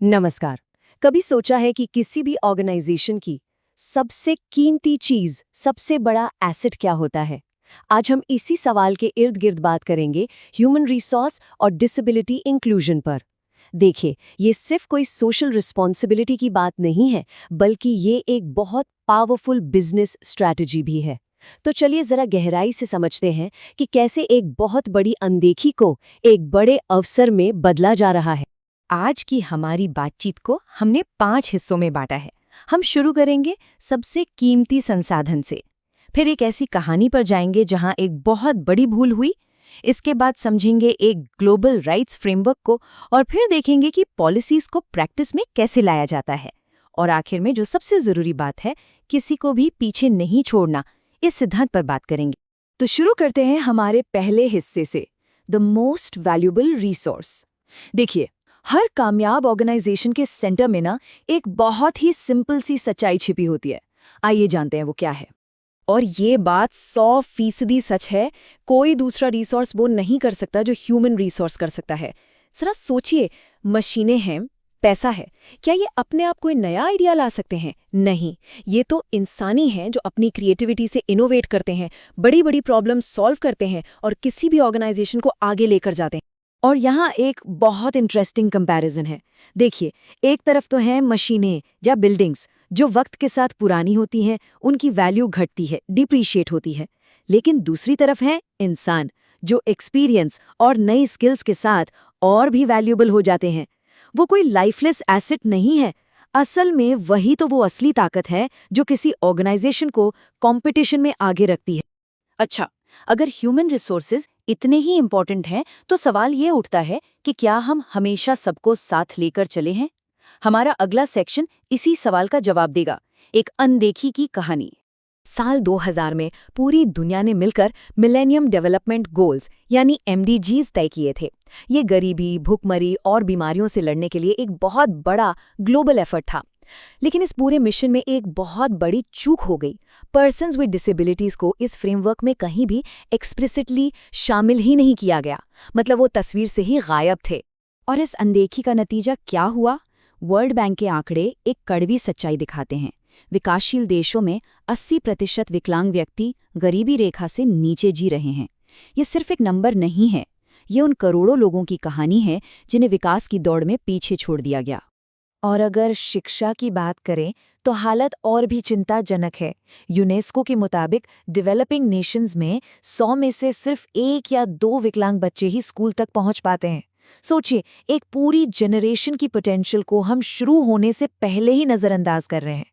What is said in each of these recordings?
नमस्कार। कभी सोचा है कि किसी भी ऑर्गेनाइजेशन की सबसे कीमती चीज, सबसे बड़ा एसेट क्या होता है? आज हम इसी सवाल के इर्द गिर्द बात करेंगे, ह्यूमन रिसोर्स और डिसेबिलिटी इंक्लूजन पर। देखिए, ये सिर्फ कोई सोशल रिस्पॉन्सिबिलिटी की बात नहीं है, बल्कि ये एक बहुत पावरफुल बिजनेस स्ट्रैटेजी भी है। तो चलिए जरा गहराई से समझते हैं कि कैसे एक बहुत बड़ी अनदेखी को एक बड़े अवसर में बदला जा रहा है। आज की हमारी बातचीत को हमने 5 हिस्सों में बांटा है। हम शुरू करेंगे सबसे कीमती संसाधन से, फिर एक ऐसी कहानी पर जाएंगे जहां एक बहुत बड़ी भूल हुई, इसके बाद समझेंगे एक ग्लोबल राइट्स फ्रेमवर्क को, और फिर देखेंगे कि पॉलिसीज को प्रैक्टिस में कैसे लाया जाता है। और आखिर में जो सबसे ज़रूरी बात है, किसी को भी पीछे नहीं छोड़ना, इस सिद्धांत पर बात करेंगे। तो शुरू करते हैं हमारे पहले हिस्से से, द मोस्ट वैल्यूएबल रिसोर्स। देखिए, हर कामयाब ऑर्गेनाइजेशन के सेंटर में ना एक बहुत ही सिंपल सी सच्चाई छिपी होती है। आइए जानते हैं वो क्या है। और ये बात 100% सच है, कोई दूसरा रिसोर्स वो नहीं कर सकता जो ह्यूमन रिसोर्स कर सकता है। जरा सोचिए, मशीनें हैं, पैसा है, क्या ये अपने आप कोई नया आइडिया ला सकते हैं? नहीं, ये तो इंसानी हैं जो अपनी क्रिएटिविटी से इनोवेट करते हैं, बड़ी बड़ी प्रॉब्लम सॉल्व करते हैं और किसी भी ऑर्गेनाइजेशन को आगे लेकर जाते हैं। और यहाँ एक बहुत इंटरेस्टिंग कंपैरिजन है। देखिए, एक तरफ तो हैं मशीनें या बिल्डिंग्स जो वक्त के साथ पुरानी होती हैं, उनकी वैल्यू घटती है, डिप्रीशिएट होती है। लेकिन दूसरी तरफ हैं इंसान, जो एक्सपीरियंस और नई स्किल्स के साथ और भी वैल्यूएबल हो जाते हैं। वो कोई लाइफलेस एसेट नहीं है। असल में वही तो वो असली ताकत है जो किसी ऑर्गेनाइजेशन को कंपटीशन में आगे रखती है। अच्छा, अगर ह्यूमन रिसोर्सेज इतने ही इम्पोर्टेंट हैं, तो सवाल ये उठता है कि क्या हम हमेशा सबको साथ लेकर चले हैं? हमारा अगला सेक्शन इसी सवाल का जवाब देगा, एक अनदेखी की कहानी। साल 2000 में पूरी दुनिया ने मिलकर मिलेनियम डेवलपमेंट गोल्स यानी MDGs तय किए थे। ये गरीबी, भूखमरी और बीमारियों से लड़ने के लिए एक बहुत बड़ा ग्लोबल एफर्ट था। लेकिन इस पूरे मिशन में एक बहुत बड़ी चूक हो गई। पर्सन्स विद डिसेबिलिटीज को इस फ्रेमवर्क में कहीं भी एक्सप्लिसिटली शामिल ही नहीं किया गया, मतलब वो तस्वीर से ही गायब थे। और इस अनदेखी का नतीजा क्या हुआ? वर्ल्ड बैंक के आंकड़े एक कड़वी सच्चाई दिखाते हैं। विकासशील देशों में 80% विकलांग व्यक्ति गरीबी रेखा से नीचे जी रहे हैं। ये सिर्फ एक नंबर नहीं है, ये उन करोड़ों लोगों की कहानी है जिन्हें विकास की दौड़ में पीछे छोड़ दिया गया। और अगर शिक्षा की बात करें तो हालत और भी चिंताजनक है। यूनेस्को के मुताबिक डेवलपिंग नेशंस में 100 में से सिर्फ 1 या 2 विकलांग बच्चे ही स्कूल तक पहुंच पाते हैं। सोचिए, एक पूरी जनरेशन की पोटेंशियल को हम शुरू होने से पहले ही नज़रअंदाज कर रहे हैं।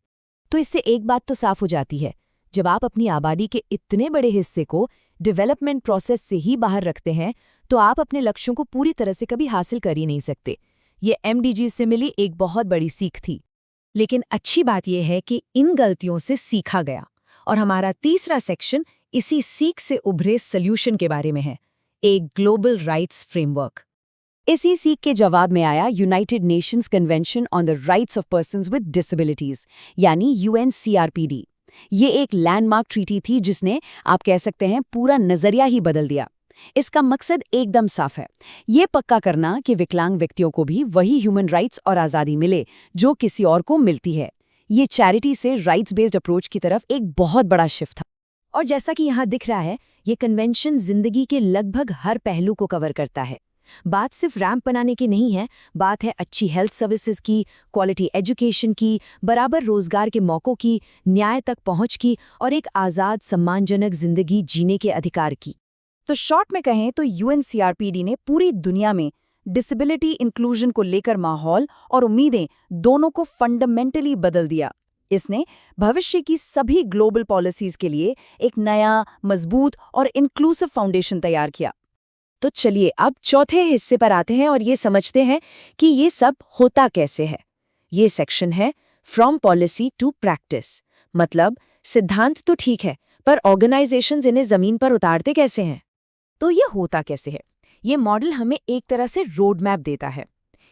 तो इससे एक बात तो साफ हो जाती है, जब आप अपनी आबादी के इतने बड़े हिस्से को डेवलपमेंट प्रोसेस से ही बाहर रखते हैं, तो आप अपने लक्ष्यों को पूरी तरह से कभी हासिल कर ही नहीं सकते। ये MDG से मिली एक बहुत बड़ी सीख थी। लेकिन अच्छी बात यह है कि इन गलतियों से सीखा गया, और हमारा तीसरा सेक्शन इसी सीख से उभरे सल्यूशन के बारे में है, एक ग्लोबल राइट्स फ्रेमवर्क। इसी सीख के जवाब में आया United Nations convention on the rights of persons with disabilities यानी UNCRPD। ये एक लैंडमार्क ट्रीटी थी जिसने, आप कह सकते हैं, पूरा नजरिया ही बदल दिया। इसका मकसद एकदम साफ है, ये पक्का करना कि विकलांग व्यक्तियों को भी वही ह्यूमन राइट्स और आज़ादी मिले जो किसी और को मिलती है। ये चैरिटी से राइट्स बेस्ड अप्रोच की तरफ एक बहुत बड़ा शिफ्ट था। और जैसा कि यहाँ दिख रहा है, ये कन्वेंशन जिंदगी के लगभग हर पहलू को कवर करता है। बात सिर्फ रैंप बनाने की नहीं है, बात है अच्छी हेल्थ सर्विसेज की, क्वालिटी एजुकेशन की, बराबर रोजगार के मौक़ों की, न्याय तक पहुँच की और एक आज़ाद सम्मानजनक जिंदगी जीने के अधिकार की। तो शॉर्ट में कहें तो UNCRPD ने पूरी दुनिया में डिसेबिलिटी इंक्लूजन को लेकर माहौल और उम्मीदें दोनों को फंडामेंटली बदल दिया। इसने भविष्य की सभी ग्लोबल पॉलिसीज के लिए एक नया, मजबूत और इंक्लूसिव फाउंडेशन तैयार किया। तो चलिए अब चौथे हिस्से पर आते हैं और ये समझते हैं कि ये सब होता कैसे है। ये सेक्शन है फ्रॉम पॉलिसी टू प्रैक्टिस, मतलब सिद्धांत तो ठीक है, पर ऑर्गेनाइजेशंस इन्हें जमीन पर उतारते कैसे हैं? तो ये होता कैसे है? ये मॉडल हमें एक तरह से रोड मैप देता है।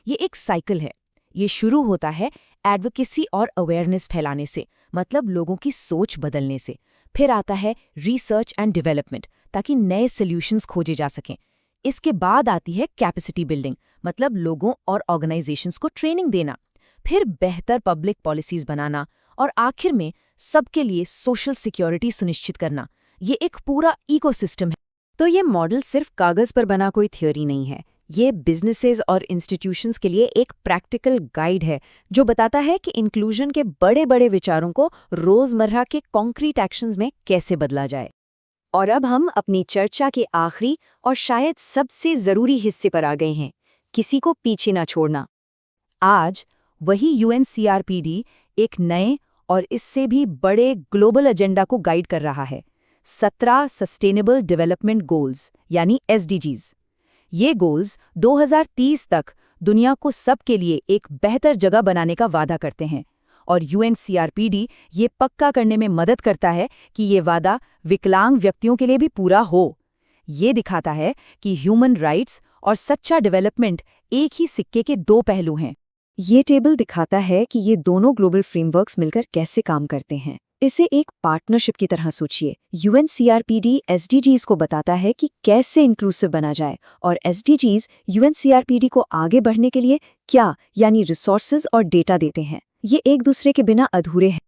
ये एक साइकिल है। ये शुरू होता है एडवोकेसी और अवेयरनेस फैलाने से, मतलब लोगों की सोच बदलने से। फिर आता है रिसर्च एंड डेवलपमेंट, ताकि नए सॉल्यूशंस खोजे जा सकें। इसके बाद आती है कैपेसिटी बिल्डिंग, मतलब लोगों और ऑर्गेनाइजेशंस को ट्रेनिंग देना, फिर बेहतर पब्लिक पॉलिसीज बनाना और आखिर में सबके लिए सोशल सिक्योरिटी सुनिश्चित करना। ये एक पूरा इकोसिस्टम है। तो ये मॉडल सिर्फ कागज पर बना कोई थ्योरी नहीं है, ये बिजनेसेस और इंस्टीट्यूशंस के लिए एक प्रैक्टिकल गाइड है जो बताता है कि इंक्लूजन के बड़े बड़े विचारों को रोजमर्रा के कॉन्क्रीट एक्शंस में कैसे बदला जाए। और अब हम अपनी चर्चा के आखिरी और शायद सबसे जरूरी हिस्से पर आ गए हैं, किसी को पीछे ना छोड़ना। आज वही UNCRPD एक नए और इससे भी बड़े ग्लोबल एजेंडा को गाइड कर रहा है, 17 सस्टेनेबल डेवलपमेंट गोल्स यानी SDGs। ये गोल्स 2030 तक दुनिया को सबके लिए एक बेहतर जगह बनाने का वादा करते हैं और UNCRPD ये पक्का करने में मदद करता है कि ये वादा विकलांग व्यक्तियों के लिए भी पूरा हो। ये दिखाता है कि ह्यूमन राइट्स और सच्चा डेवलपमेंट एक ही सिक्के के दो पहलू हैं। ये टेबल दिखाता है कि ये दोनों ग्लोबल फ्रेमवर्क्स मिलकर कैसे काम करते हैं। इसे एक पार्टनरशिप की तरह सोचिए। UNCRPD SDGs को बताता है कि कैसे इंक्लूसिव बना जाए और SDGs UNCRPD को आगे बढ़ने के लिए क्या यानी रिसोर्सेज और डेटा देते हैं। ये एक दूसरे के बिना अधूरे हैं।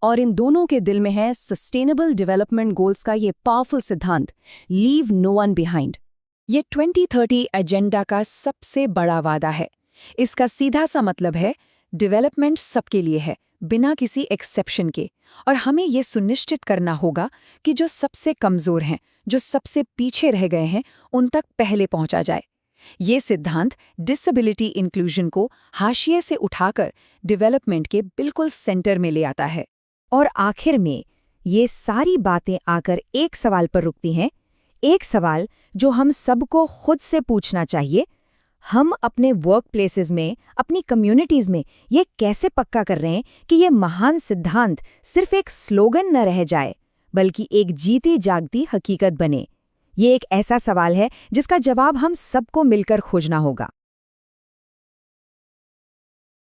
और इन दोनों के दिल में है सस्टेनेबल डेवलपमेंट गोल्स का ये पावरफुल सिद्धांत, लीव नो वन बिहाइंड। ये 2030 एजेंडा का सबसे बड़ा वादा है। इसका सीधा सा मतलब है डेवलपमेंट सबके लिए है, बिना किसी एक्सेप्शन के, और हमें ये सुनिश्चित करना होगा कि जो सबसे कमज़ोर हैं, जो सबसे पीछे रह गए हैं, उन तक पहले पहुंचा जाए। ये सिद्धांत डिसेबिलिटी इंक्लूजन को हाशिए से उठाकर डेवलपमेंट के बिल्कुल सेंटर में ले आता है। और आखिर में ये सारी बातें आकर एक सवाल पर रुकती हैं, एक सवाल जो हम सबको खुद से पूछना चाहिए। हम अपने वर्क प्लेसेस में, अपनी कम्युनिटीज़ में ये कैसे पक्का कर रहे हैं कि ये महान सिद्धांत सिर्फ एक स्लोगन न रह जाए, बल्कि एक जीती जागती हकीकत बने। ये एक ऐसा सवाल है जिसका जवाब हम सबको मिलकर खोजना होगा।